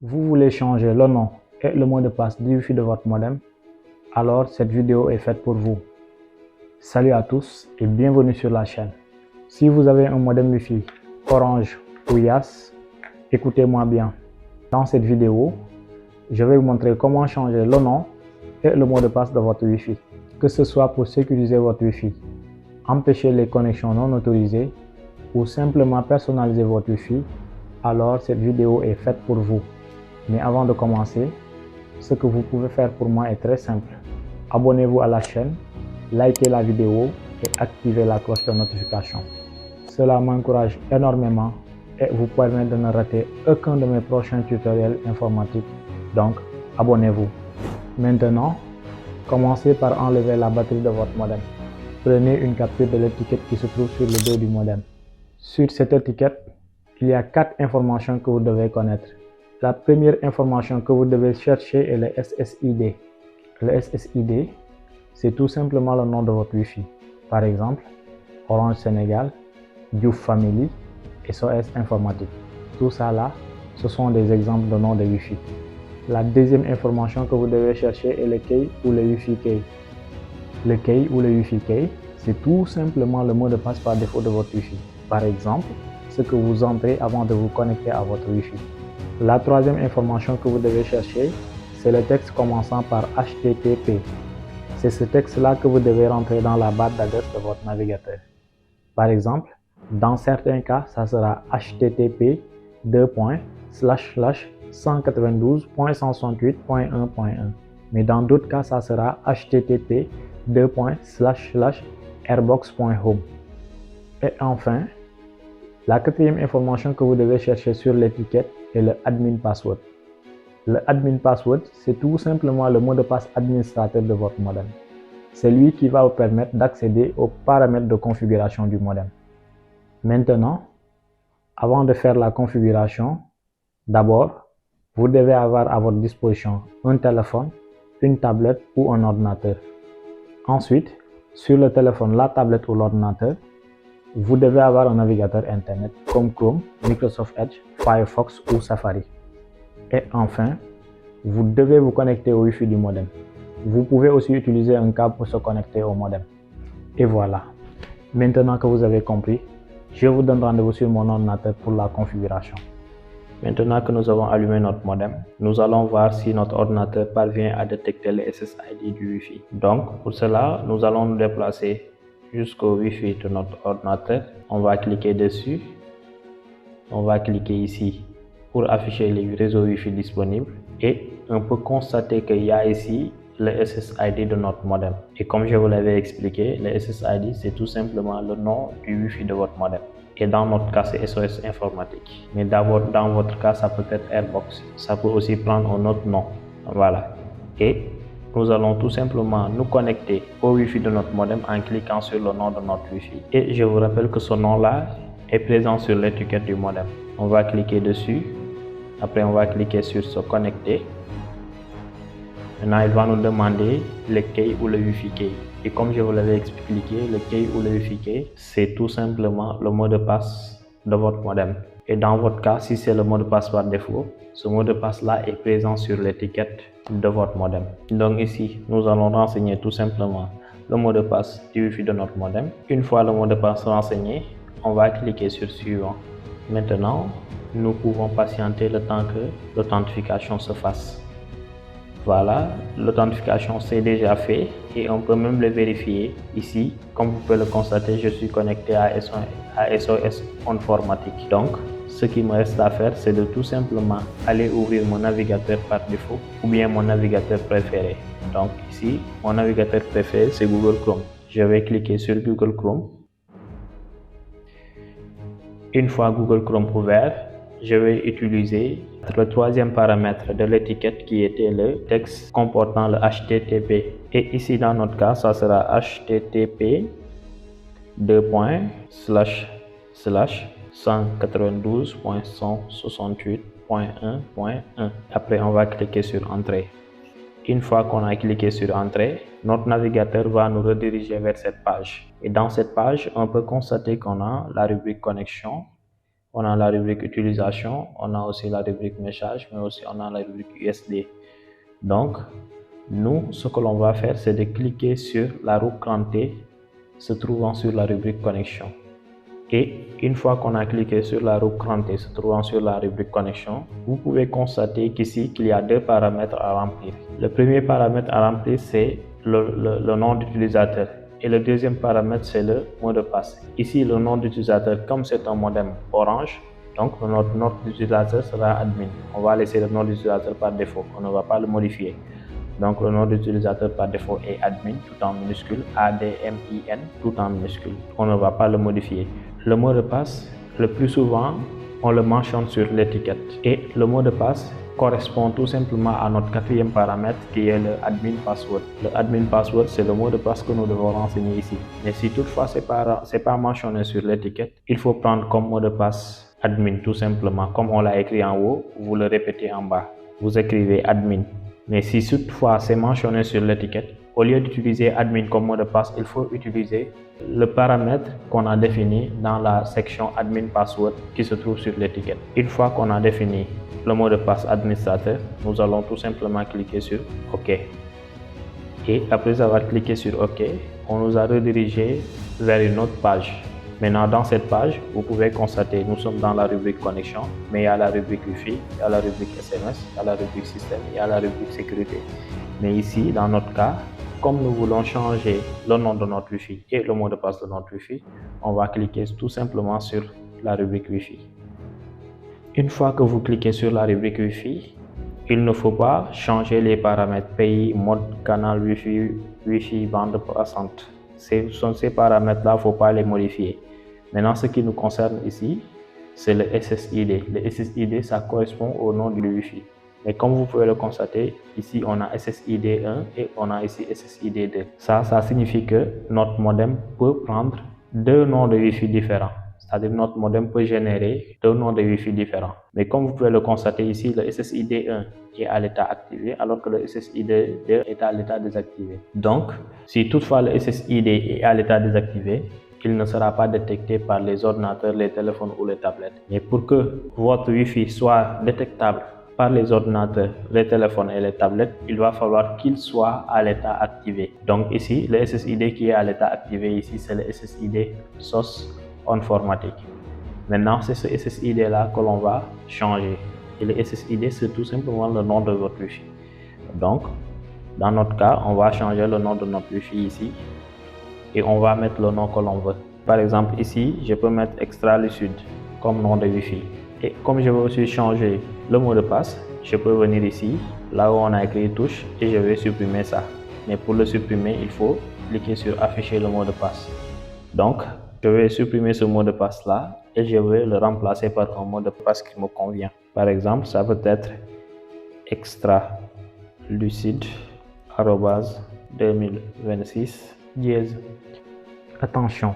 Vous voulez changer le nom et le mot de passe du Wi-Fi de votre modem? Alors cette vidéo est faite pour vous. Salut à tous et bienvenue sur la chaîne. Si vous avez un modem Wi-Fi Orange ou Yas, écoutez-moi bien. Dans cette vidéo, je vais vous montrer comment changer le nom et le mot de passe de votre Wi-Fi. Que ce soit pour sécuriser votre Wi-Fi, empêcher les connexions non autorisées ou simplement personnaliser votre Wi-Fi, alors cette vidéo est faite pour vous. Mais avant de commencer, ce que vous pouvez faire pour moi est très simple. Abonnez-vous à la chaîne, likez la vidéo et activez la cloche de notification. Cela m'encourage énormément et vous permet de ne rater aucun de mes prochains tutoriels informatiques. Donc, abonnez-vous. Maintenant, commencez par enlever la batterie de votre modem. Prenez une capture de l'étiquette qui se trouve sur le dos du modem. Sur cette étiquette, il y a 4 informations que vous devez connaître. La première information que vous devez chercher est le SSID. Le SSID, c'est tout simplement le nom de votre Wi-Fi. Par exemple, Orange Sénégal, Diouf Family, SOS Informatique. Tout ça là, ce sont des exemples de noms de Wi-Fi. La deuxième information que vous devez chercher est le key ou le Wi-Fi key. Le key ou le Wi-Fi key, c'est tout simplement le mot de passe par défaut de votre Wi-Fi. Par exemple, ce que vous entrez avant de vous connecter à votre Wi-Fi. La troisième information que vous devez chercher, c'est le texte commençant par HTTP. C'est ce texte-là que vous devez rentrer dans la barre d'adresse de votre navigateur. Par exemple, dans certains cas, ça sera http://192.168.1.1. Mais dans d'autres cas, ça sera http://airbox.home. Et enfin, la quatrième information que vous devez chercher sur l'étiquette est le admin password. Le admin password, c'est tout simplement le mot de passe administrateur de votre modem. C'est lui qui va vous permettre d'accéder aux paramètres de configuration du modem. Maintenant, avant de faire la configuration, d'abord, vous devez avoir à votre disposition un téléphone, une tablette ou un ordinateur. Ensuite, sur le téléphone, la tablette ou l'ordinateur, vous devez avoir un navigateur Internet comme Chrome, Microsoft Edge, Firefox ou Safari. Et enfin, vous devez vous connecter au Wi-Fi du modem. Vous pouvez aussi utiliser un câble pour se connecter au modem. Et voilà. Maintenant que vous avez compris, je vous donne rendez-vous sur mon ordinateur pour la configuration. Maintenant que nous avons allumé notre modem, nous allons voir si notre ordinateur parvient à détecter le SSID du Wi-Fi. Donc, pour cela, nous allons nous déplacer jusqu'au Wi-Fi de notre ordinateur. On va cliquer dessus. On va cliquer ici pour afficher les réseaux Wi-Fi disponibles et on peut constater qu'il y a ici le SSID de notre modem. Et comme je vous l'avais expliqué, le SSID c'est tout simplement le nom du Wi-Fi de votre modem. Et dans notre cas, c'est SOS Informatique. Mais d'abord, dans votre cas, ça peut être Airbox. Ça peut aussi prendre un autre nom. Voilà. Et nous allons tout simplement nous connecter au Wi-Fi de notre modem en cliquant sur le nom de notre Wi-Fi. Et je vous rappelle que ce nom-là est présent sur l'étiquette du modem. On va cliquer dessus. Après, on va cliquer sur se connecter. Maintenant, il va nous demander le key ou le Wi-Fi key. Et comme je vous l'avais expliqué, le key ou le Wi-Fi key, c'est tout simplement le mot de passe de votre modem. Et dans votre cas, si c'est le mot de passe par défaut, ce mot de passe-là est présent sur l'étiquette de votre modem. Donc ici, nous allons renseigner tout simplement le mot de passe du Wi-Fi de notre modem. Une fois le mot de passe renseigné, on va cliquer sur suivant. Maintenant, nous pouvons patienter le temps que l'authentification se fasse. Voilà, l'authentification c'est déjà fait et on peut même le vérifier ici. Comme vous pouvez le constater, je suis connecté à SOS Informatique. Donc, ce qui me reste à faire, c'est de tout simplement aller ouvrir mon navigateur par défaut ou bien mon navigateur préféré. Donc ici, mon navigateur préféré, c'est Google Chrome. Je vais cliquer sur Google Chrome. Une fois Google Chrome ouvert, je vais utiliser le troisième paramètre de l'étiquette qui était le texte comportant le HTTP. Et ici, dans notre cas, ça sera http://192.168.1.1. Après, on va cliquer sur Entrée. Une fois qu'on a cliqué sur Entrée, notre navigateur va nous rediriger vers cette page. Et dans cette page, on peut constater qu'on a la rubrique Connexion On a la rubrique utilisation, on a aussi la rubrique message, mais aussi on a la rubrique USD. Donc, nous, ce que l'on va faire, c'est de cliquer sur la roue crantée se trouvant sur la rubrique connexion. Et une fois qu'on a cliqué sur la roue crantée se trouvant sur la rubrique connexion, vous pouvez constater qu'ici, qu'il y a deux paramètres à remplir. Le premier paramètre à remplir, c'est le nom d'utilisateur. Et le deuxième paramètre, c'est le mot de passe. Ici, le nom d'utilisateur, comme c'est un modem Orange, donc notre nom d'utilisateur sera admin. On va laisser le nom d'utilisateur par défaut, on ne va pas le modifier. Donc le nom d'utilisateur par défaut est admin, tout en minuscule, ADMIN, tout en minuscule. On ne va pas le modifier. Le mot de passe, le plus souvent, on le mentionne sur l'étiquette. Et le mot de passe correspond tout simplement à notre quatrième paramètre qui est le admin password. Le admin password, c'est le mot de passe que nous devons renseigner ici. Mais si toutefois ce n'est pas mentionné sur l'étiquette, il faut prendre comme mot de passe admin tout simplement. Comme on l'a écrit en haut, vous le répétez en bas. Vous écrivez admin. Mais si toutefois c'est mentionné sur l'étiquette, au lieu d'utiliser admin comme mot de passe, il faut utiliser le paramètre qu'on a défini dans la section admin password qui se trouve sur l'étiquette. Une fois qu'on a défini le mot de passe administrateur, nous allons tout simplement cliquer sur OK. Et après avoir cliqué sur OK, on nous a redirigé vers une autre page. Maintenant, dans cette page, vous pouvez constater, nous sommes dans la rubrique connexion, mais il y a la rubrique Wi-Fi, il y a la rubrique SMS, il y a la rubrique système, il y a la rubrique sécurité. Mais ici, dans notre cas, comme nous voulons changer le nom de notre Wi-Fi et le mot de passe de notre Wi-Fi, on va cliquer tout simplement sur la rubrique Wi-Fi. Une fois que vous cliquez sur la rubrique Wi-Fi, il ne faut pas changer les paramètres pays, mode, canal Wi-Fi, Wi-Fi, bande passante. Ces paramètres-là, il ne faut pas les modifier. Maintenant, ce qui nous concerne ici, c'est le SSID. Le SSID, ça correspond au nom du Wi-Fi. Mais comme vous pouvez le constater, ici, on a SSID 1 et on a ici SSID 2. Ça signifie que notre modem peut prendre deux noms de Wi-Fi différents. C'est-à-dire notre modem peut générer deux noms de Wi-Fi différents. Mais comme vous pouvez le constater ici, le SSID 1 est à l'état activé alors que le SSID 2 est à l'état désactivé. Donc, si toutefois le SSID est à l'état désactivé, il ne sera pas détecté par les ordinateurs, les téléphones ou les tablettes. Mais pour que votre Wi-Fi soit détectable par les ordinateurs, les téléphones et les tablettes, il va falloir qu'il soit à l'état activé. Donc ici, le SSID qui est à l'état activé ici, c'est le SSID SOS informatique. Maintenant, c'est ce SSID-là que l'on va changer. Et le SSID, c'est tout simplement le nom de votre Wi-Fi. Donc, dans notre cas, on va changer le nom de notre Wi-Fi ici. Et on va mettre le nom que l'on veut. Par exemple, ici, je peux mettre Extra Lucide comme nom de Wi-Fi. Et comme je veux aussi changer le mot de passe, je peux venir ici, là où on a écrit touche, et je vais supprimer ça. Mais pour le supprimer, il faut cliquer sur afficher le mot de passe. Donc, je vais supprimer ce mot de passe là et je vais le remplacer par un mot de passe qui me convient. Par exemple, ça peut être extra lucide @2026 dièse. Attention,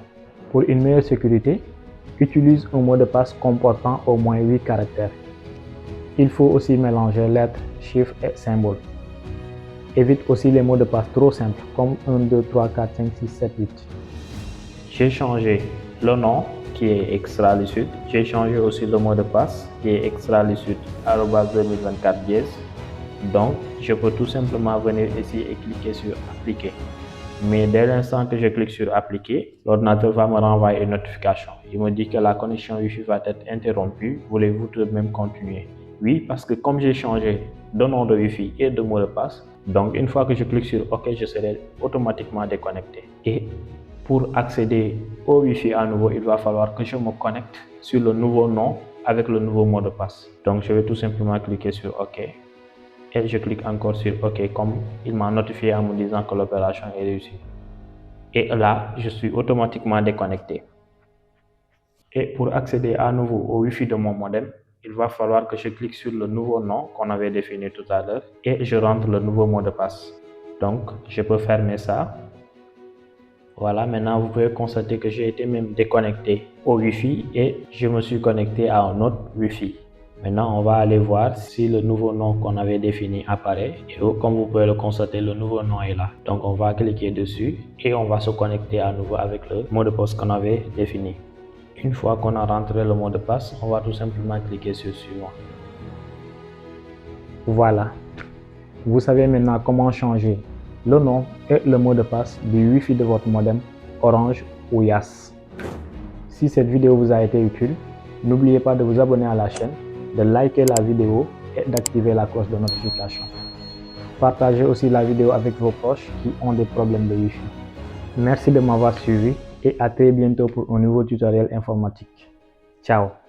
pour une meilleure sécurité, utilise un mot de passe comportant au moins 8 caractères. Il faut aussi mélanger lettres, chiffres et symboles. Évite aussi les mots de passe trop simples comme 1, 2, 3, 4, 5, 6, 7, 8. J'ai changé le nom qui est extra lucide. J'ai changé aussi le mot de passe qui est extra lucide @2024 dièse. Donc, je peux tout simplement venir ici et cliquer sur appliquer. Mais dès l'instant que je clique sur appliquer, l'ordinateur va me renvoyer une notification. Il me dit que la connexion Wi-Fi va être interrompue. Voulez-vous tout de même continuer? Oui, parce que comme j'ai changé de nom de Wi-Fi et de mot de passe, donc une fois que je clique sur OK, je serai automatiquement déconnecté. Et pour accéder au Wi-Fi à nouveau, il va falloir que je me connecte sur le nouveau nom avec le nouveau mot de passe. Donc, je vais tout simplement cliquer sur OK. Et je clique encore sur OK comme il m'a notifié en me disant que l'opération est réussie. Et là, je suis automatiquement déconnecté. Et pour accéder à nouveau au Wi-Fi de mon modem, il va falloir que je clique sur le nouveau nom qu'on avait défini tout à l'heure et je rentre le nouveau mot de passe. Donc, je peux fermer ça. Voilà, maintenant vous pouvez constater que j'ai été même déconnecté au Wi-Fi et je me suis connecté à un autre Wi-Fi. Maintenant, on va aller voir si le nouveau nom qu'on avait défini apparaît. Et comme vous pouvez le constater, le nouveau nom est là. Donc, on va cliquer dessus et on va se connecter à nouveau avec le mot de passe qu'on avait défini. Une fois qu'on a rentré le mot de passe, on va tout simplement cliquer sur suivant. Voilà. Vous savez maintenant comment changer le nom et le mot de passe du Wi-Fi de votre modem Orange ou Yas. Si cette vidéo vous a été utile, n'oubliez pas de vous abonner à la chaîne, de liker la vidéo et d'activer la cloche de notification. Partagez aussi la vidéo avec vos proches qui ont des problèmes de Wi-Fi. Merci de m'avoir suivi et à très bientôt pour un nouveau tutoriel informatique. Ciao.